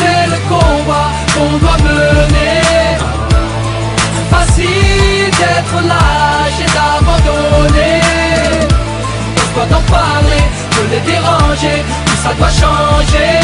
c'est le combat qu'on doit mener. Facile d'être lâche et d'abandonner. Ose-toi d'en parler, de les déranger, tout ça doit changer.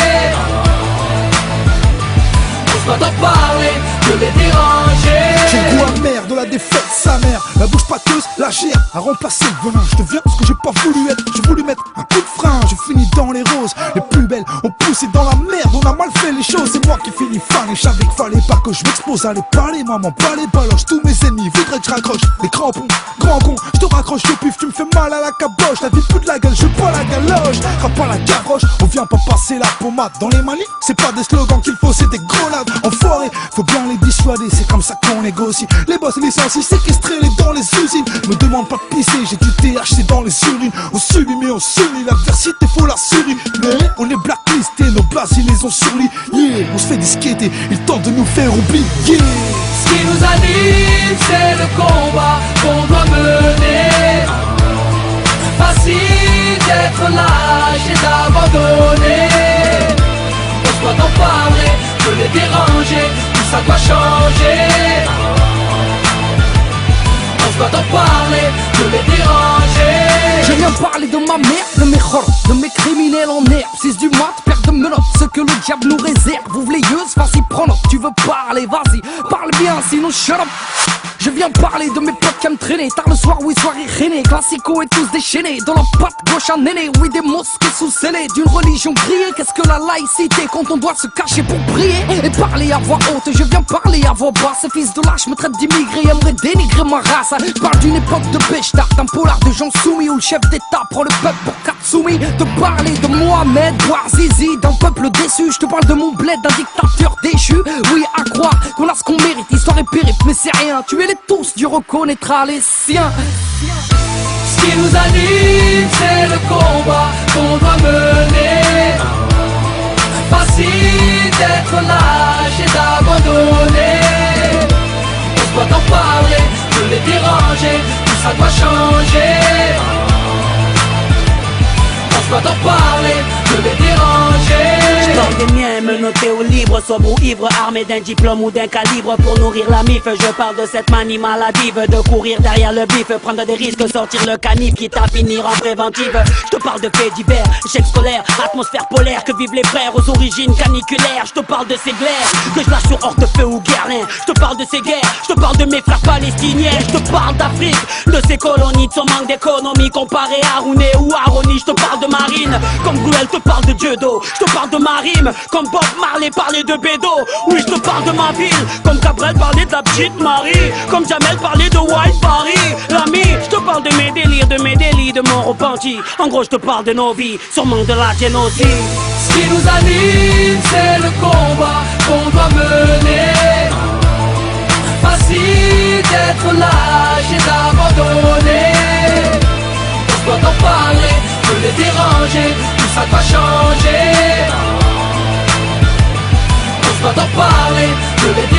Ose-toi d'en parler, de les déranger. J'ai le goût amer de la défaite, sa mère. La bouche pâteuse, la gère, a remplacé le venin. Je deviens ce que j'ai pas voulu être. J'ai voulu mettre un coup de frein. J'ai fini dans les roses, les plus belles ont poussé dans la merde. On a mal fait les choses, c'est moi qui finis fan. Et je savais qu'il fallait pas que je m'expose à les parler. Maman, pas les baloches, tous mes ennemis voudraient que je raccroche. Les crampons, grand con, je te raccroche le pif. Tu me fais mal à la caboche, la vie plus de la gueule, je pas la galoche. Frappe pas la gavroche, on vient pas passer la pommade. Dans les manifs, c'est pas des slogans qu'il faut, c'est des grenades. Enfoirés, faut bien les dissuader, c'est comme ça qu'on négocie. Les boss licencient, séquestrés les dans les usines. Me demande pas de pisser, j'ai du THC dans les urines. On subit mais on s'unit, l'adversité faut la survie. Mais on est blacklistés, nos bases ils les ont surlis. Yeah, on se fait disqueter, ils tentent de nous faire oublier. Ce qui nous anime, c'est le combat qu'on doit mener. Facile d'être lâche et d'abandonner. Ose-toi d'en parler, de les déranger, tout ça doit changer. Ose-toi d'en parler, de les déranger. Je viens parler de ma mère, de mes horreurs, de mes criminels en herbe. 6 du mat, perte de menottes, ce que le diable nous réserve. Ouvre les yeux, vas-y, prends note. Tu veux parler, vas-y, parle bien, sinon shut up. Je viens parler de mes potes qui aiment traîner tard le soir, oui, soirée rainée. Classico et tous déchaînés, dans la patte gauche un aîné. Oui, des mosquées sous-scellées, d'une religion grillée. Qu'est-ce que la laïcité quand on doit se cacher pour prier et parler à voix haute, je viens parler à voix basse. Ces fils de lâche me traitent d'immigré, aimeraient dénigrer ma race. Je parle d'une époque de Béchtard, d'un polar de gens soumis où le chef d'état prend le peuple pour Katsumi. De parler de Mohamed Bouazizi, d'un peuple déçu. Je te parle de mon bled, d'un dictateur déchu. Oui, à croire qu'on a ce qu'on mérite, histoire et périple, mais c'est rien. Tuez-les tous, Dieu reconnaîtra les siens. Ce qui nous anime, c'est le combat qu'on doit mener. Facile d'être lâche et d'abandonner. Ose-toi d'en parler, de les déranger, tout ça doit changer. Ose-toi d'en parler, de les déranger. J'parle des miens, menottés au libre, sobre ou ivre, armé d'un diplôme ou d'un calibre pour nourrir la mif. Je parle de cette manie maladive, de courir derrière le bif, prendre des risques, sortir le canif, quitte à finir en préventive. Je te parle de faits divers, échecs scolaires, atmosphère polaire, que vivent les frères aux origines caniculaires. Je te parle de ces glaires, que je lâche sur Hortefeux ou Guerlain. Je te parle de ces guerres, je te parle de mes frères palestiniens. Je te parle d'Afrique, de ces colonies, de son manque d'économie comparé à Rouné ou à Rony. Je te parle de marine, comme Gouel te parle de Dieu d'eau. Je te parle de ma rime, comme Bob Marley parlait de Bédo. Oui, je te parle de ma ville, comme Cabrel parlait de la petite Marie, comme Jamel parlait de White Paris. L'ami, je te parle de mes délits, de mon repenti. En gros, je te parle de nos vies, sûrement de la tienne aussi. Ce qui nous anime, c'est le combat qu'on doit mener. Facile d'être lâche et d'abandonner. Ose-toi d'en parler, de les déranger, tout ça doit changer. Ose-toi d'en parler, de les déranger.